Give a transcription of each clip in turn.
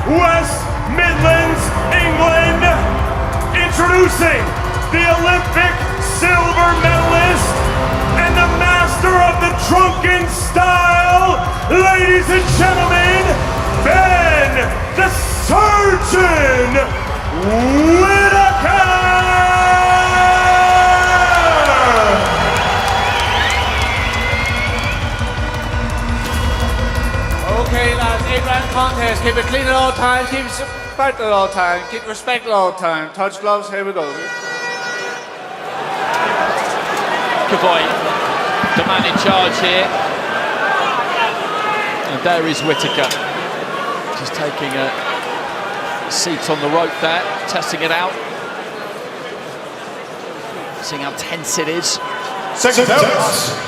West Midlands, England, introducing the Olympic silver medalist and the master of the drunken style, ladies and gentlemen, Ben the Surgeon Whittaker! Okay lads, 8-round contest, keep it clean at all times, keep it respect at all times, keep respect at all times. Touch gloves, here we go. Kavoy, the man in charge here. And there is Whittaker, just taking a seat on the rope there, testing it out. Seeing how tense it is. Second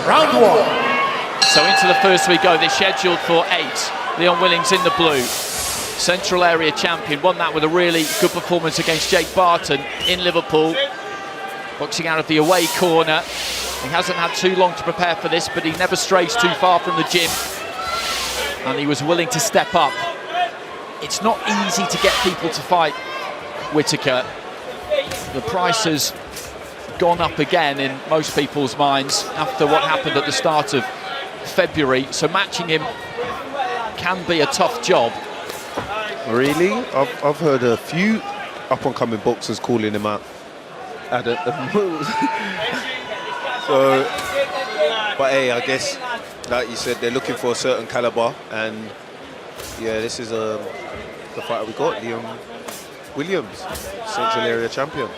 round one. So into the first we go. They're scheduled for 8. Leon Willings in the blue, Central Area champion, won that with a really good performance against Jake Barton in Liverpool. Boxing out of the away corner. He hasn't had too long to prepare for this, but he never strays too far from the gym. And he was willing to step up. It's not easy to get people to fight Whittaker. The price has gone up again in most people's minds after what happened at the start of February. So matching him can be a tough job. Really? I've heard a few up-and-coming boxers calling him out. So, but hey, I guess, like you said, they're looking for a certain caliber, and yeah, this is the fighter we got, Leon Williams, Central Area champion.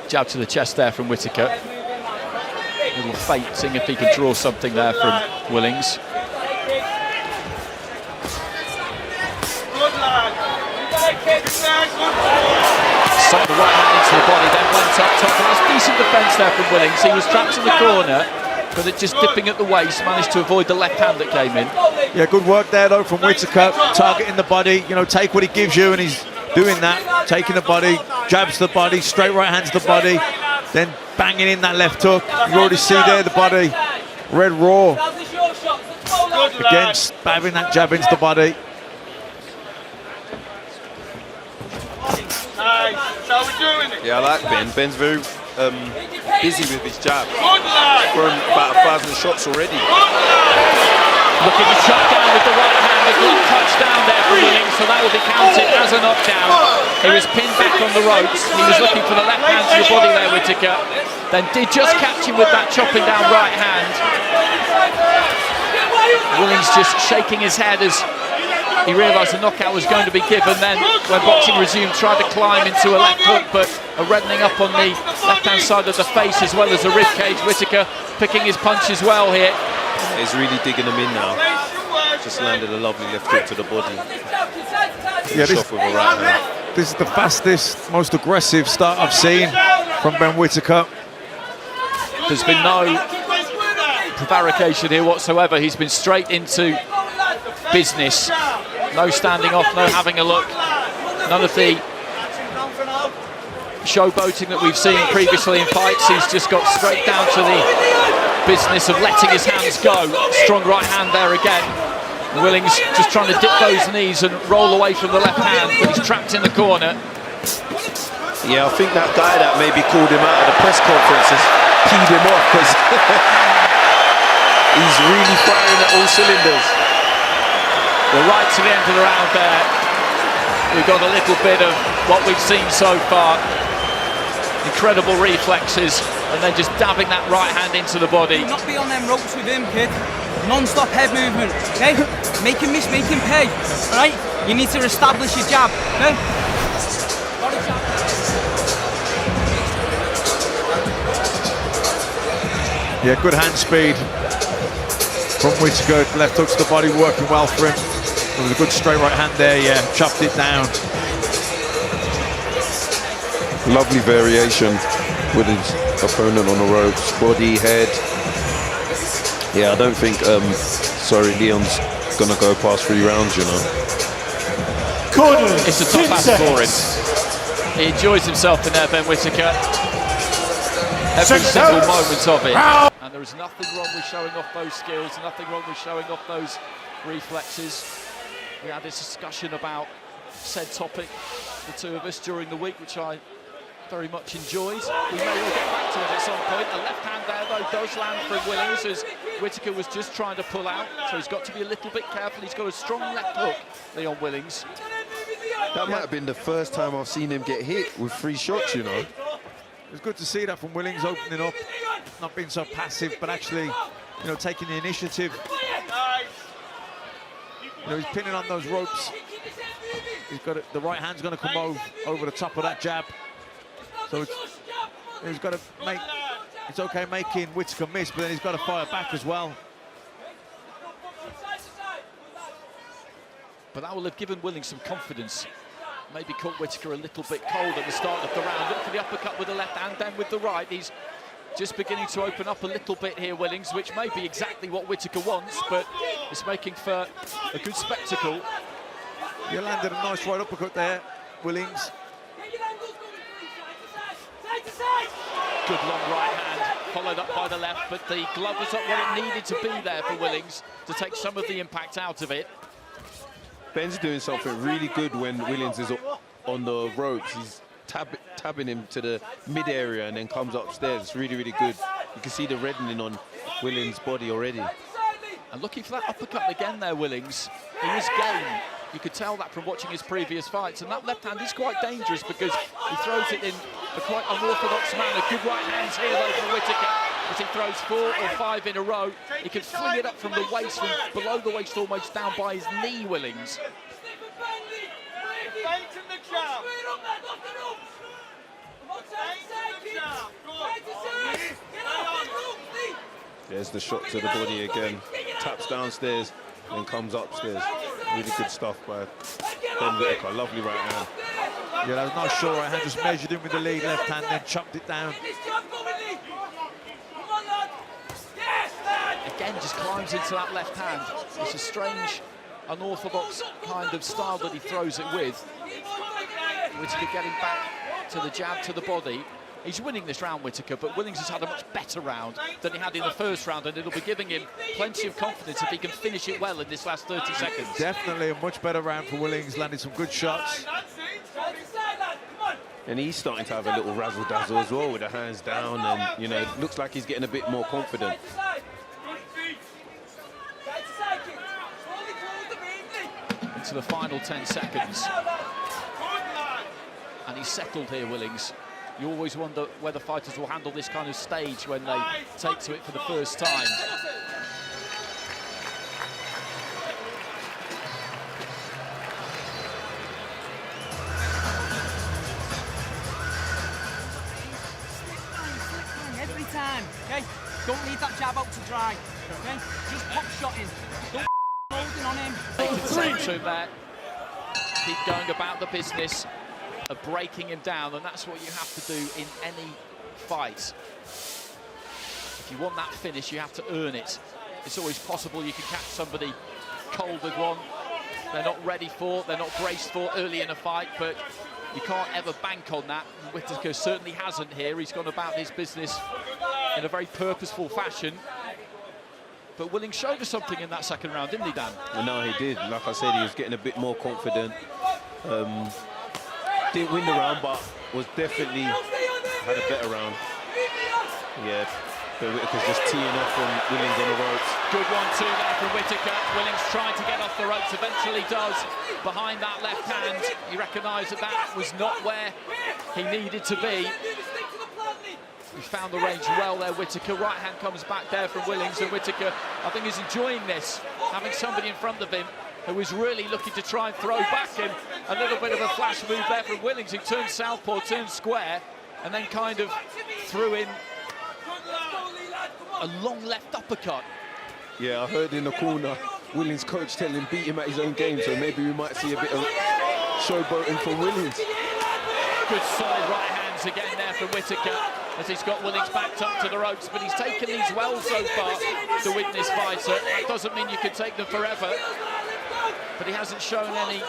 Jab to the chest there from Whittaker. Little feint, seeing if he can draw something there from Willings. Sunk the right hand into the body, then went up top, and that's decent defence there from Willings. He was trapped in the corner, but it just dipping at the waist, managed to avoid the left hand that came in. Yeah, good work there though from Whittaker, targeting the body, you know, take what he gives you, and he's doing that, taking the body, jabs to the body, straight right hand to the body, then banging in that left hook. You already see there the body, red raw. Again, stabbing that jab into the body. Yeah, I like Ben. Ben's very busy with his jab. Thrown about 1,000 shots already. Looking to shut down with the right hand, a good touchdown there for Willings, so that will be counted as a knockdown. He was pinned back on the ropes. He was looking for the left hand to the body there, Whittaker. Then did just catch him with that chopping down right hand. Willings just shaking his head as he realised the knockout was going to be given. Then when boxing resumed, tried to climb into a left hook, but a reddening up on the left hand side of the face as well as the rib cage. Whittaker picking his punches well here. He's really digging them in now. Just landed a lovely left hook to the body. Yeah, Shot with a right hand. This is the fastest, most aggressive start I've seen from Ben Whittaker. There's been no prevarication here whatsoever. He's been straight into business. No standing off, no having a look. None of the showboating that we've seen previously in fights. He's just got straight down to the business of letting his hands go. Strong right hand there again. Willings just trying to dip those knees and roll away from the left hand, but he's trapped in the corner. Yeah, I think that guy that maybe called him out at the press conference has peed him off, because he's really firing at all cylinders. Well, right to the end of the round there, we've got a little bit of what we've seen so far. Incredible reflexes, and then just dabbing that right hand into the body. Not be on them ropes with him, kid. Non-stop head movement, okay? Make him miss, make him pay, all right? You need to establish your jab, okay? Yeah, good hand speed from Whittaker. Left hook to the body, working well for him. There was a good straight right hand there, yeah, chopped it down. Lovely variation with his opponent on the ropes, body, head. Yeah, I don't think, Leon's gonna go past 3 rounds, you know. It's a tough ask for him. He enjoys himself in there, Ben Whittaker. Every single moment of it. And there is nothing wrong with showing off those skills, nothing wrong with showing off those reflexes. We had this discussion about said topic, the two of us, during the week, which I very much enjoyed. We may well get back to it at some point. The left hand there, though, does land for Willings, as Whittaker was just trying to pull out, so he's got to be a little bit careful. He's got a strong left hook, Leon Willings. That might have been the first time I've seen him get hit with 3 shots, you know. It's good to see that from Willings, opening up, not being so passive, but actually, you know, taking the initiative. You know, he's pinning on those ropes. He's got it, the right hand's going to come over the top of that jab. So he's got to make. It's okay making Whittaker miss, but then he's got to fire back as well. But that will have given Willings some confidence. Maybe caught Whittaker a little bit cold at the start of the round. Look for the uppercut with the left hand, then with the right. He's just beginning to open up a little bit here, Willings, which may be exactly what Whittaker wants, but it's making for a good spectacle. You landed a nice right uppercut there, Willings. Good long right hand, followed up by the left, but the glove was not what it needed to be there for Willings to take some of the impact out of it. Ben's doing something really good when Willings is on the ropes. He's tabbing him to the mid area and then comes upstairs. It's really, really good. You can see the reddening on Willings' body already. And looking for that uppercut again there, Willings. He is game. You could tell that from watching his previous fights. And that left hand is quite dangerous because he throws it in a quite unorthodox manner. Good right hands here though from Whittaker. As he throws 4 or 5 in a row, he can fling it up from the waist, from below the waist almost down by his knee, Willings. There's the shot to the body again. Taps downstairs and comes upstairs. Really good stuff by Ben Whittaker. Lovely right hand. Yeah, that was a nice short right hand, just measured in with the lead left hand, then chopped it down. Again, just climbs into that left hand. It's a strange, unorthodox kind of style that he throws it with. Whittaker getting back to the jab to the body. He's winning this round, Whittaker, but Willings has had a much better round than he had in the first round, and it'll be giving him plenty of confidence if he can finish it well in this last 30 seconds. Definitely a much better round for Willings, landed some good shots. And he's starting to have a little razzle-dazzle as well with the hands down, and, you know, it looks like he's getting a bit more confident. Into the final 10 seconds. And he's settled here, Willings. You always wonder whether fighters will handle this kind of stage when they take to it for the first time. Every time, okay? Don't leave that jab out to dry, okay? Just pop shot in. Don't holding on him. They can say to him there, keep going about the business of breaking him down, and that's what you have to do in any fight. If you want that finish, you have to earn it. It's always possible you can catch somebody cold with one they're not ready for, they're not braced for early in a fight, but you can't ever bank on that. Whittaker certainly hasn't here. He's gone about his business in a very purposeful fashion. But Willings showed us something in that second round, didn't he, Dan? Well, no, he did. Like I said, he was getting a bit more confident. Didn't win the round, but was definitely had a better round. Yeah, but Whittaker's just teeing off from Willings on the ropes. Good 1-2 there from Whittaker. Willings trying to get off the ropes, eventually does. Behind that left hand, he recognised that that was not where he needed to be. He found the range well there, Whittaker. Right hand comes back there from Willings, and Whittaker, I think, is enjoying this, having somebody in front of him who is really looking to try and throw back, and a little bit of a flash move there from Willings, who turned southpaw, turned square, and then kind of threw in a long left uppercut. Yeah, I heard in the corner Willings' coach tell him beat him at his own game, so maybe we might see a bit of showboating from Willings. Good solid right hands again there from Whittaker, as he's got Willings backed up to the ropes, but he's taken these well so far to win this fight. So it doesn't mean you can take them forever, but he hasn't shown any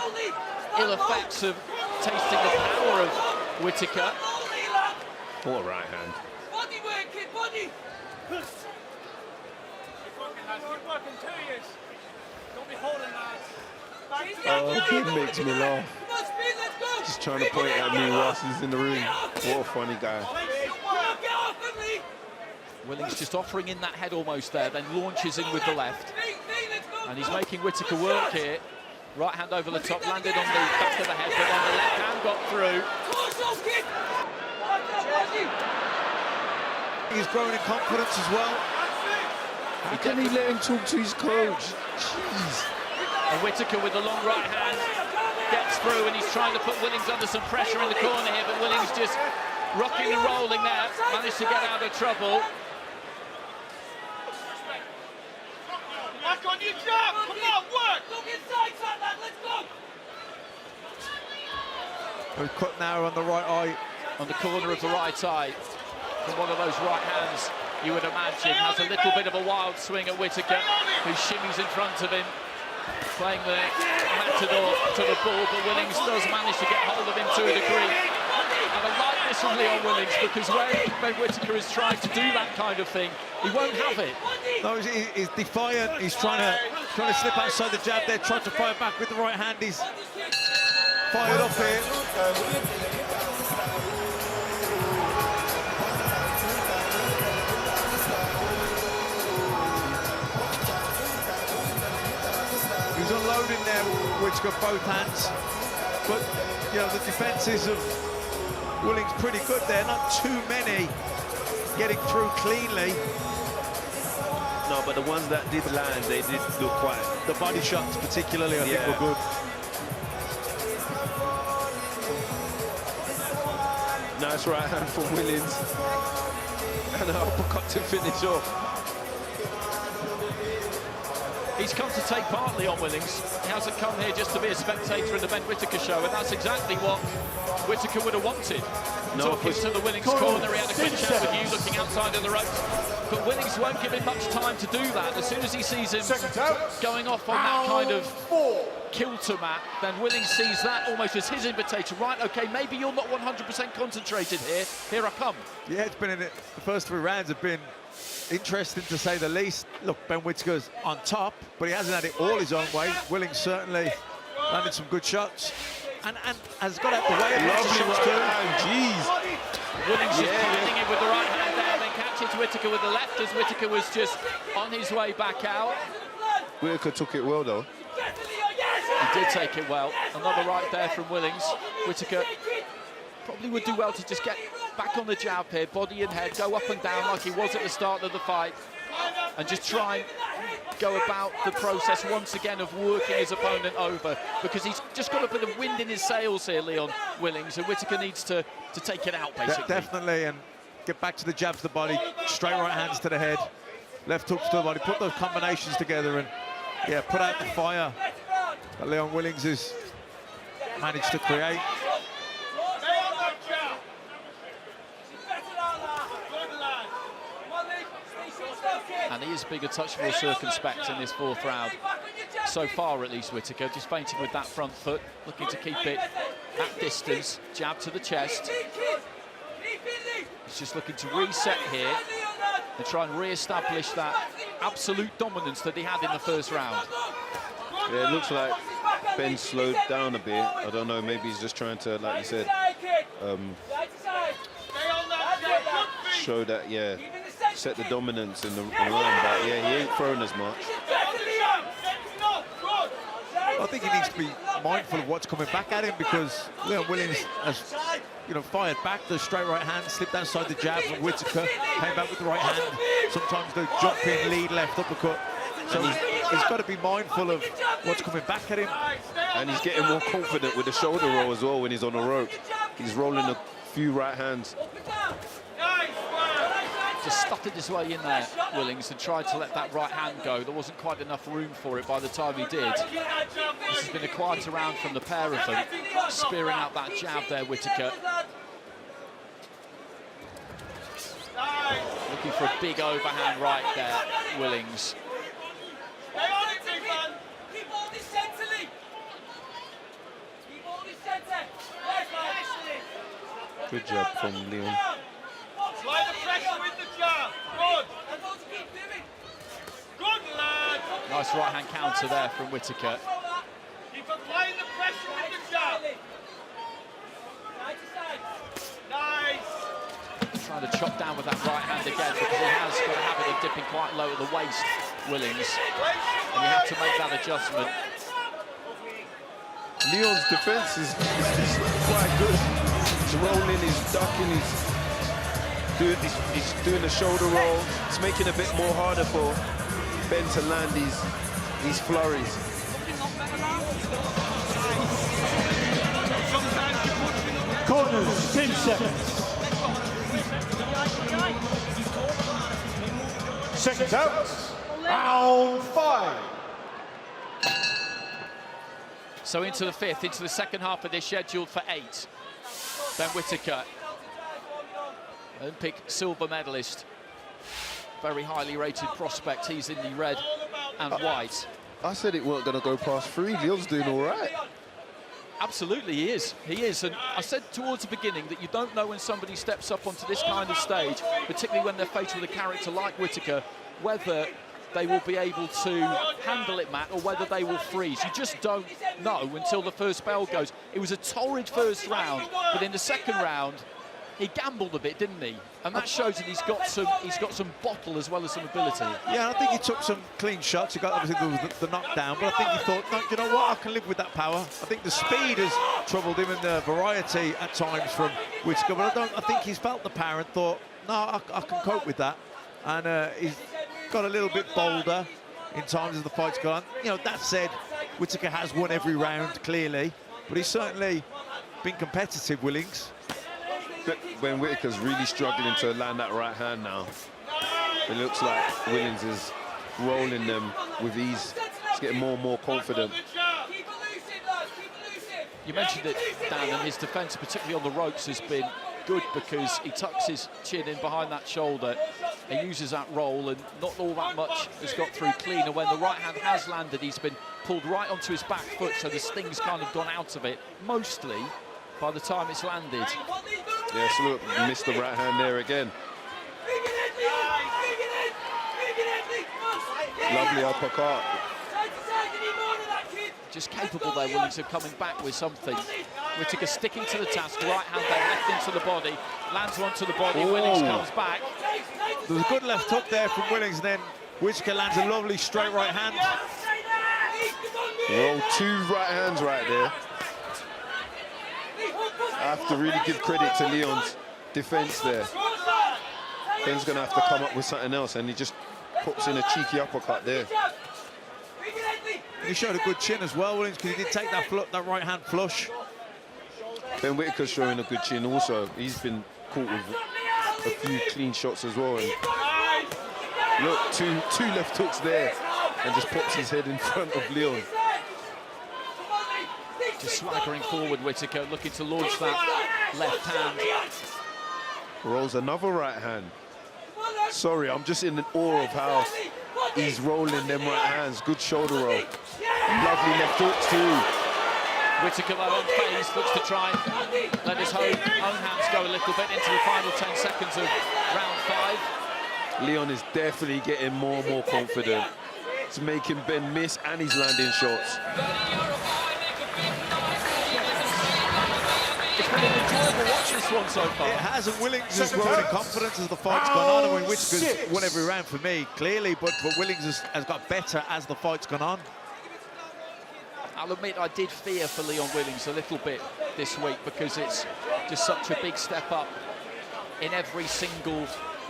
ill effects of tasting the power of Whittaker. What a right hand. Body work, kid, body! Keep working, lads. Keep working. 2 years. Don't be holding, lads. It makes me laugh. Just trying to point at me whilst he's in the room. What a funny guy. Willings just offering in that head almost there, then launches in with the left. And he's making Whittaker work here. Right hand over the top, landed on the back of the head, but then the left hand got through. He's growing in confidence as well. How can he let him talk to his coach? Jeez. And Whittaker with the long right hand gets through, and he's trying to put Willings under some pressure in the corner here, but Willings just rocking and rolling there, managed to get out of trouble. Back on your job! Come on, work! Look inside, lad, let's go! We've cut now on the right eye. On the corner of the right eye, from one of those right hands, you would imagine, has a little bit of a wild swing at Whittaker, who shimmies in front of him, playing the matador to the ball, but Willings does manage to get hold of him to a degree. And I like this from Leon Willings, because when Ben Whittaker is trying to do that kind of thing, he won't have it. No, he's defiant. He's trying to slip outside the jab there, trying to fire back with the right hand. He's fired up here. He's unloading there, Whittaker, both hands. But, you know, the defences of Willings pretty good there. Not too many getting through cleanly. No, but the ones that did land, they did look quite... The body shots particularly, I think, were good. Nice right hand from Willings. And an uppercut to finish off. He's come to take part, Leon Willings. He hasn't come here just to be a spectator in the Ben Whittaker show, and that's exactly what Whittaker would have wanted. No, Talking to the Willings corner, he had a good chat with you, looking outside of the ropes. But Willings won't give him much time to do that. As soon as he sees him going off on that kind of kilter mat, then Willings sees that almost as his invitation. Right, okay, maybe you're not 100% concentrated here. Here I come. Yeah, it's been the first 3 rounds have been interesting to say the least. Look, Ben Whittaker's on top, but he hasn't had it all his own way. Willings certainly landed some good shots and has got out the way of lots of shots too. Jeez. Willings just pointing in with the right hand there, then catches Whittaker with the left as Whittaker was just on his way back out. Whittaker took it well though. He did take it well. Another right there from Willings. Whittaker probably would do well to just get back on the jab here, body and head, go up and down like he was at the start of the fight, and just try and go about the process once again of working his opponent over, because he's just got a bit of wind in his sails here, Leon Willings, and Whittaker needs to take it out, basically. Definitely, and get back to the jabs to the body, straight right hands to the head, left hooks to the body, put those combinations together and, yeah, put out the fire that Leon Willings has managed to create. And he is bigger, touch more circumspect in this 4th round. So far, at least, Whittaker just feinting with that front foot, looking to keep it at distance. Jab to the chest. He's just looking to reset here and try and re-establish that absolute dominance that he had in the 1st round. Yeah, it looks like Ben slowed down a bit. I don't know, maybe he's just trying to, like you said, show that, yeah, set the dominance in the round, but yeah, he ain't thrown as much. I think he needs to be mindful of what's coming back at him, because Leon Willings has, you know, fired back the straight right hand, slipped outside the jab from Whittaker, came back with the right hand. Sometimes the jumping lead left uppercut. So he's got to be mindful of what's coming back at him. And he's getting more confident with the shoulder roll as well when he's on the rope. He's rolling a few right hands. Just stuttered his way in there, Willings, and tried to let that right hand go. There wasn't quite enough room for it by the time he did. This has been a quieter round from the pair of them, spearing out that jab there, Whittaker. Looking for a big overhand right there, Willings. Keep all this centrally. Keep all this centre. Good job from Leon. Apply the pressure with the jab. Good. Good, lad. Nice right hand counter there from Whittaker. Keep applying Trying to chop down with that right hand again because he has got a habit of dipping quite low at the waist, Willings. And you have to make that adjustment. Leon's defense is quite good. He's rolling, he's ducking, he's doing a shoulder roll. It's making it a bit more harder for Ben to land these flurries. Corners, 10 seconds. Seconds out. Round 5. So into the fifth, into the second half of this, scheduled for 8. Ben Whittaker, Olympic silver medalist, very highly rated prospect. He's in the red and white. I said it weren't going to go past 3. Leon's doing all right. Absolutely, he is. He is. And I said towards the beginning that you don't know when somebody steps up onto this kind of stage, particularly when they're faced with a character like Whittaker, whether they will be able to handle it, Matt, or whether they will freeze. You just don't know until the first bell goes. It was a torrid first round, but in the second round, he gambled a bit, didn't he? And that shows that he's got some bottle as well as some ability. Yeah, I think he took some clean shots. He got obviously the knockdown, but I think he thought, no, you know what, I can live with that power. I think the speed has troubled him and the variety at times from Whittaker, but I think he's felt the power and thought, no, I can cope with that. And he's got a little bit bolder in times as the fight's gone. You know, that said, Whittaker has won every round clearly, but he's certainly been competitive, Willings. Ben Whittaker's really struggling to land that right hand now. It looks like Willings is rolling them with ease. He's getting more and more confident. You mentioned it, Dan, and his defence, particularly on the ropes, has been good because he tucks his chin in behind that shoulder. He uses that roll, and not all that much has got through clean. And when the right hand has landed, he's been pulled right onto his back foot, so the sting's kind of gone out of it, mostly by the time it's landed. Yes, look, missed the right hand there again. Lovely uppercut. Just capable there, Willings, of coming back with something. Whittaker sticking to the task, right hand there, left into the body, lands one to the body, Willings comes back. There was a good left hook there from Willings, and then Whittaker lands a lovely straight right hand. Roll 2 right hands right there. I have to really give credit to Leon's defense there. Ben's going to have to come up with something else, and he just puts in a cheeky uppercut there. He showed a good chin as well, Willings, because he did take that right hand flush. Ben Whittaker's showing a good chin also. He's been caught with a few clean shots as well. And look, two left hooks there, and just pops his head in front of Leon. Just swaggering forward, Whittaker, looking to launch that left hand. Rolls another right hand. Sorry, I'm just in awe of how he's rolling them right hands. Good shoulder roll. Lovely left hooks too. Whittaker, though, unfazed, looks to try and let his own hands go a little bit into the final 10 seconds of round 5. Leon is definitely getting more and more confident. It's making Ben miss, and he's landing shots. It's been an enjoyable watch, this one so far. It has, and Willings has grown in confidence as the fight's gone on. I mean, Whittaker's won every round for me, clearly, but Willings has got better as the fight's gone on. I'll admit I did fear for Leon Willings a little bit this week because it's just such a big step up in every single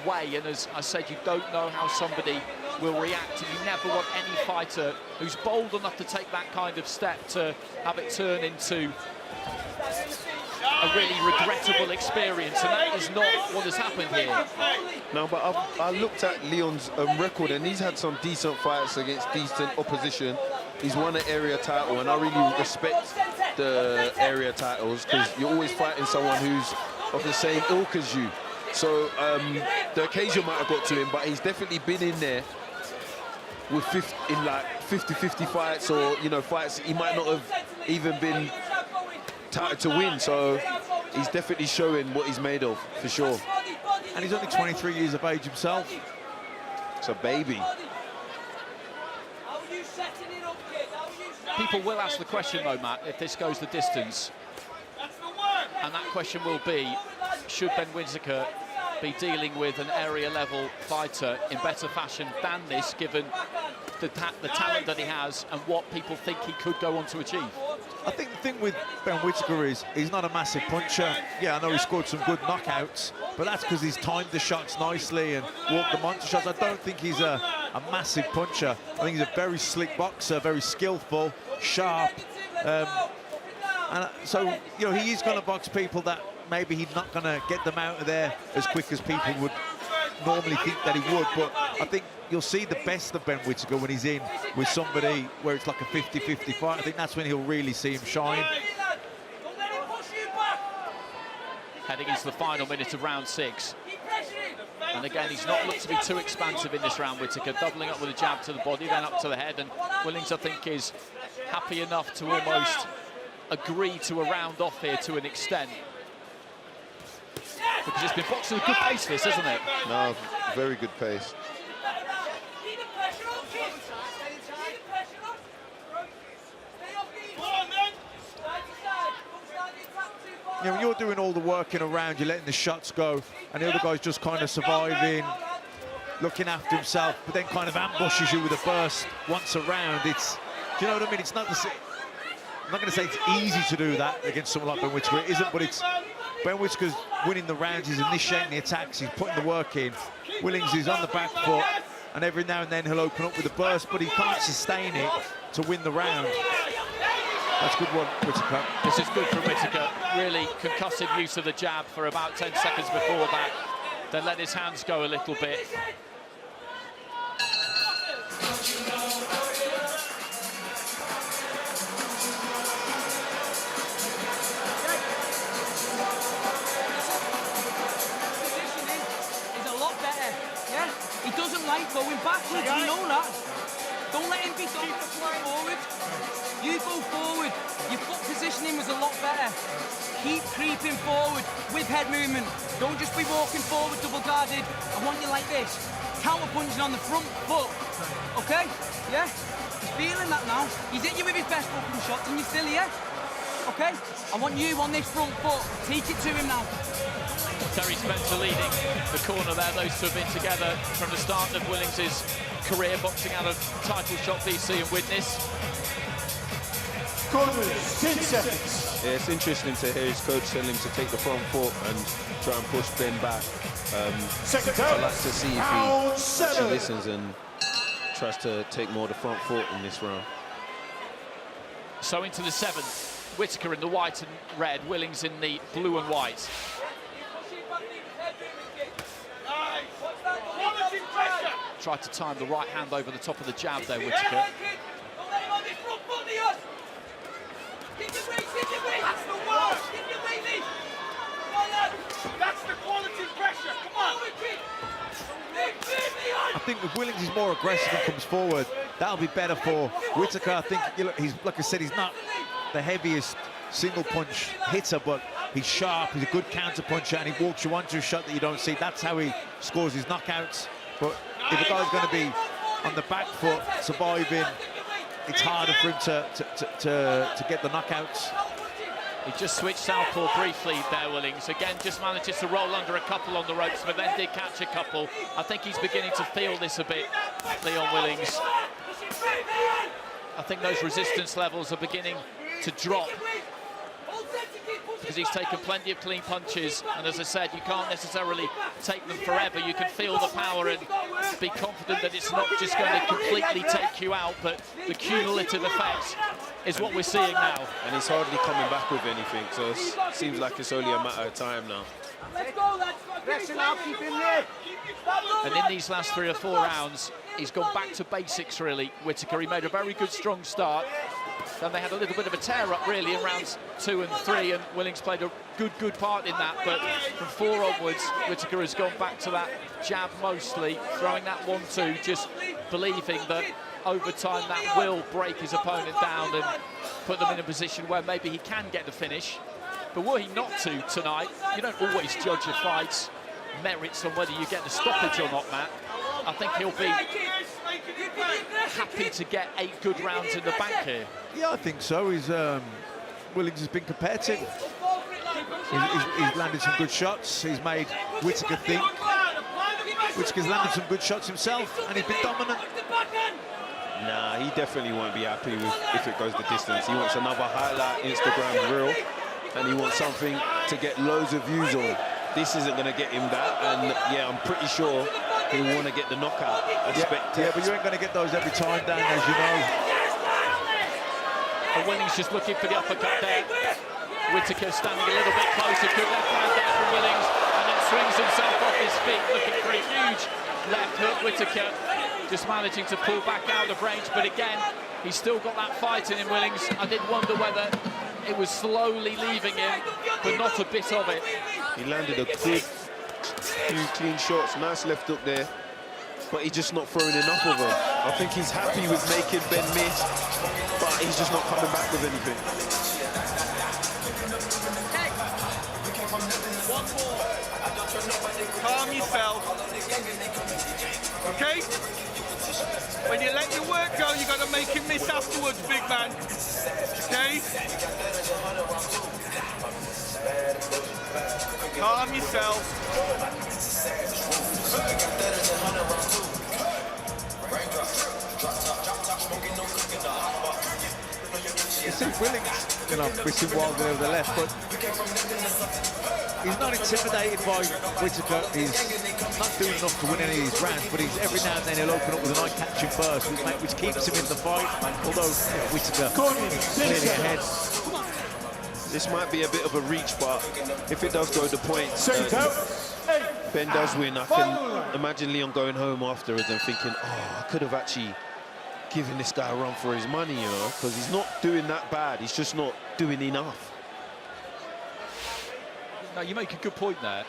way, and as I said, you don't know how somebody will react, and you never want any fighter who's bold enough to take that kind of step to have it turn into a really regrettable experience, and that is not what has happened here. No, but I looked at Leon's record, and he's had some decent fights against decent opposition. He's won an area title, and I really respect the area titles because you're always fighting someone who's of the same ilk as you. So the occasion might have got to him, but he's definitely been in there with 50-50 fights, or fights he might not have even been touted to win. So he's definitely showing what he's made of, for sure. And he's only 23 years of age himself. It's a baby. People will ask the question, though, Matt, if this goes the distance, and that question will be, should Ben Whittaker be dealing with an area level fighter in better fashion than this, given the talent that he has and what people think he could go on to achieve. I think the thing with Ben Whittaker is he's not a massive puncher. Yeah, I know he scored some good knockouts, but that's because he's timed the shots nicely and walked the monster shots. I don't think he's a massive puncher. I think he's a very slick boxer, very skillful, sharp. And so, you know, he is going to box people that maybe he's not going to get them out of there as quick as people would normally think that he would. But I think you'll see the best of Ben Whittaker when he's in with somebody where it's like a 50-50 fight. I think that's when he'll really see him shine. Heading into the final minute of round 6. And again, he's not looked to be too expansive in this round, Whittaker, doubling up with a jab to the body, then up to the head. And Willings, I think, is happy enough to almost agree to a round off here to an extent. Because it's been boxing at a good pace, this, hasn't it? No, very good pace. You know, when you're doing all the work in a round, you're letting the shots go, and the other guy's just kind of surviving, looking after himself, but then kind of ambushes you with a burst once a round. It's, do you know what I mean? It's not the same. I'm not going to say it's easy to do that against someone like Ben Whittaker. It isn't, but it's Ben Whittaker's winning the rounds. He's initiating the attacks. He's putting the work in. Willings is on the back foot, and every now and then he'll open up with a burst, but he can't sustain it to win the round. That's good one, Whittaker. This is good for Whittaker. Really concussive use of the jab for about 10 seconds before that. Then let his hands go a little bit. He doesn't like going backwards, you know that. Don't let him be going forward. You go forward. Your foot positioning was a lot better. Keep creeping forward with head movement. Don't just be walking forward double guarded. I want you like this. Counter punching on the front foot. Okay? Yeah? He's feeling that now. He's hit you with his best fucking shots and you're still here. Okay? I want you on this front foot. Take it to him now. Terry Spencer leading the corner there. Those two have been together from the start of Willings' career, boxing out of title shot BC and Witness. Corners, 10 seconds. Yeah, it's interesting to hear his coach tell him to take the front foot and try and push Ben back. Second I'd out. like to see if he actually listens and tries to take more of the front foot in this round. So into the 7th, Whittaker in the white and red, Willings in the blue and white. Tried to time the right hand over the top of the jab there, Whittaker. That's the word! That's the quality pressure, come on! I think if Willings is more aggressive and comes forward, that'll be better for Whittaker. I think, you know, he's, like I said, he's not the heaviest single punch hitter, but he's sharp, he's a good counter puncher, and he walks you onto a shot that you don't see. That's how he scores his knockouts. But if a guy's going to be on the back foot, surviving, it's harder for him to get the knockouts. He just switched southpaw briefly there, Willings. Again, just manages to roll under a couple on the ropes, but then did catch a couple. I think he's beginning to feel this a bit, Leon Willings. I think those resistance levels are beginning to drop, because he's taken plenty of clean punches, and as I said, you can't necessarily take them forever. You can feel the power and be confident that it's not just going to completely take you out, but the cumulative effect is what we're seeing now. And he's hardly coming back with anything, so it seems like it's only a matter of time now. Let's go, lads. Keep him there. And in these last 3 or 4 rounds, he's gone back to basics, really, Whittaker. He made a very good, strong start. Then they had a little bit of a tear-up, really, in rounds 2 and 3, and Willings played a good part in that. But from 4 onwards, Whittaker has gone back to that jab mostly, throwing that 1-2, just believing that over time that will break his opponent down and put them in a position where maybe he can get the finish. But were he not to tonight, you don't always judge a fight's merits on whether you get the stoppage or not, Matt. I think he'll be happy to get 8 good rounds in the bank here. Yeah, I think so. He's Willings has been competitive. He's landed some good shots. He's made Whittaker think. Whittaker's landed some good shots himself, and he's been dominant. Nah, he definitely won't be happy with if it goes the distance. He wants another highlight Instagram reel, and he wants something to get loads of views on. This isn't going to get him that, and yeah, I'm pretty sure he'll want to get the knockout. Yeah, but you ain't going to get those every time, Dan, as you know. And Willings just looking for the uppercut there. Whittaker standing a little bit closer, good left hand there from Willings, and then swings himself off his feet, looking for a huge left hook. Whittaker just managing to pull back out of range, but again, he's still got that fight in him, Willings. I did wonder whether it was slowly leaving him, but not a bit of it. He landed a good few clean shots, nice left hook there, but he's just not throwing enough of them. I think he's happy with making Ben miss, but he's just not coming back with anything. One more. Calm yourself. Okay? When you let your work go, you got to make him miss afterwards, big man. Okay? Calm yourself. You see Willings, you know, missing wildly over the left, but he's not intimidated by Whittaker. He's not doing enough to win any of these rounds, but every now and then he'll open up with an eye-catching burst, which keeps him in the fight, although Whittaker clearly ahead. This might be a bit of a reach, but if it does go the points, Ben does win. I can imagine Leon going home afterwards and thinking, oh, I could have actually given this guy a run for his money, you know, because he's not doing that bad. He's just not doing enough. No, you make a good point there,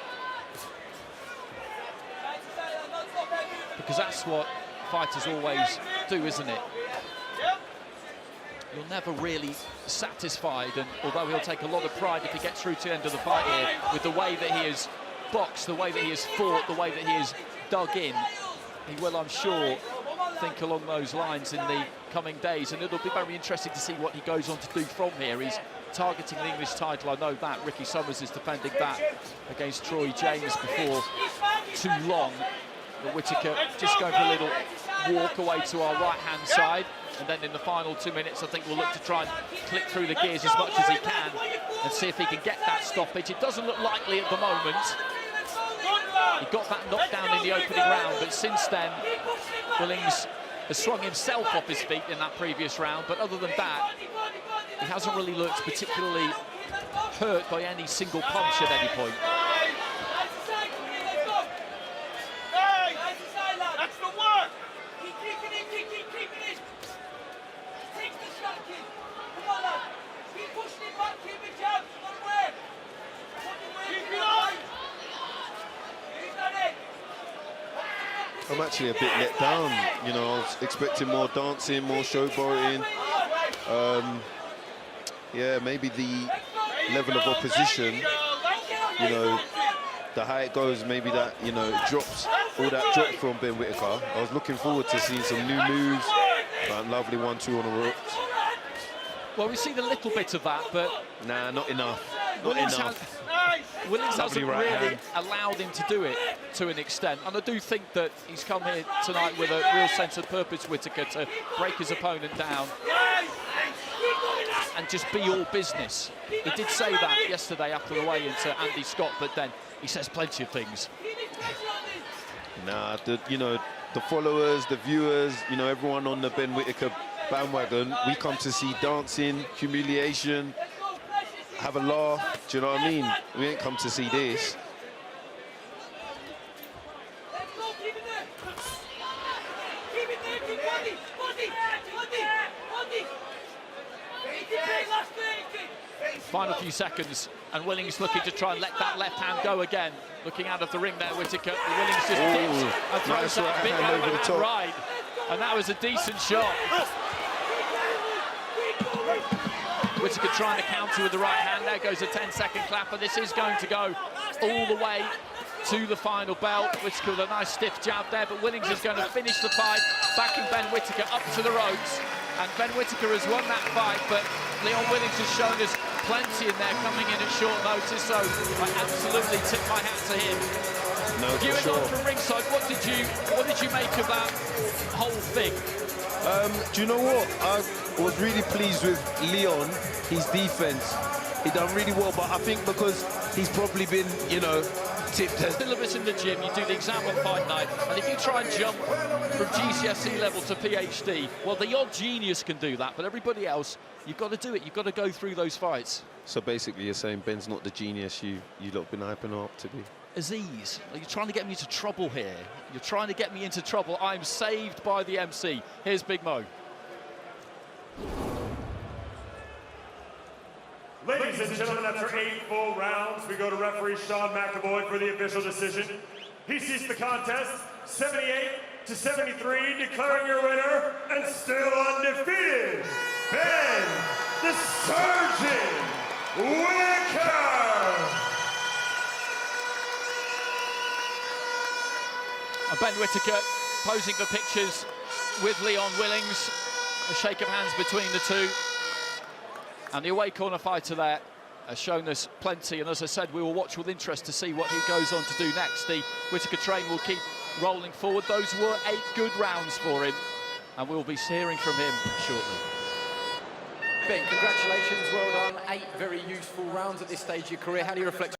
because that's what fighters always do, isn't it? You're never really satisfied, and although he'll take a lot of pride if he gets through to the end of the fight here, with the way that he has boxed, the way that he has fought, the way that he has dug in, he will, I'm sure, think along those lines in the coming days, and it'll be very interesting to see what he goes on to do from here. He's targeting the English title, I know that. Ricky Summers is defending that against Troy James before too long. But Whittaker just going for a little walk away to our right-hand side, and then in the final 2 minutes I think we'll look to try and click through the gears as much as he can and see if he can get that stoppage. It doesn't look likely at the moment. He got that knockdown in the opening round, but since then Willings has swung himself off his feet in that previous round, but other than that he hasn't really looked particularly hurt by any single punch at any point. That's the work! Keep keeping it! Take the shot, kid! Come on, lad! Keep pushing it back, keep it jab! Not away! Keep it on! Who's that it? I'm actually a bit let down, you know. I was expecting more dancing, more showboating. Yeah, maybe the level of opposition, you know, the higher it goes, maybe that, you know, it drops, all that drop from Ben Whittaker. I was looking forward to seeing some new moves, that lovely 1-2 on the ropes. Well, we've seen a little bit of that, but Nah, not enough. Willings hasn't right really hand. allowed him to do it to an extent, and I do think that he's come here tonight with a real sense of purpose, Whittaker, to break his opponent down and just be all business. He did say that yesterday after the weigh-in to Andy Scott, but then he says plenty of things. Nah, you know, the followers, the viewers, you know, everyone on the Ben Whittaker bandwagon, we come to see dancing, humiliation, have a laugh, do you know what I mean? We ain't come to see this. Let's go, keep it there! Keep it there, keep body! Last 30! Final few seconds, and Willings looking to try and let that left hand go again. Looking out of the ring there, Whittaker. Willings just dips and throws nice that right big hand over the overhand top. right, and that was a decent shot. Whittaker trying to counter with the right hand. There goes a 10-second clapper. This is going to go all the way to the final belt. Whittaker with a nice stiff jab there, but Willings is going to finish the fight, backing Ben Whittaker up to the ropes. And Ben Whittaker has won that fight, but Leon Willings has shown us plenty in there coming in at short notice, so I absolutely tip my hat to him. No, You for and sure. I from ringside, what did you make of that whole thing? Do you know what? I was really pleased with Leon, his defense. He done really well, but I think because he's probably been, you know, tipped as... Still a bit in the gym, you do the exam on fight night, and if you try and jump from GCSE level to PhD, well, the odd genius can do that, but everybody else, you've got to do it. You've got to go through those fights. So basically you're saying Ben's not the genius you lot been hyping him up to be? Aziz, you're trying to get me into trouble here. You're trying to get me into trouble. I'm saved by the MC. Here's Big Mo. Ladies and gentlemen, after 8 full rounds, we go to referee Sean McAvoy for the official decision. He sees the contest 78-73, declaring your winner and still undefeated, Ben the Surgeon Whittaker. Ben Whittaker posing for pictures with Leon Willings. A shake of hands between the two. And the away corner fighter there has shown us plenty. And as I said, we will watch with interest to see what he goes on to do next. The Whittaker train will keep rolling forward. Those were 8 good rounds for him. And we'll be hearing from him shortly. Ben, congratulations, well done. 8 very useful rounds at this stage of your career. How do you reflect?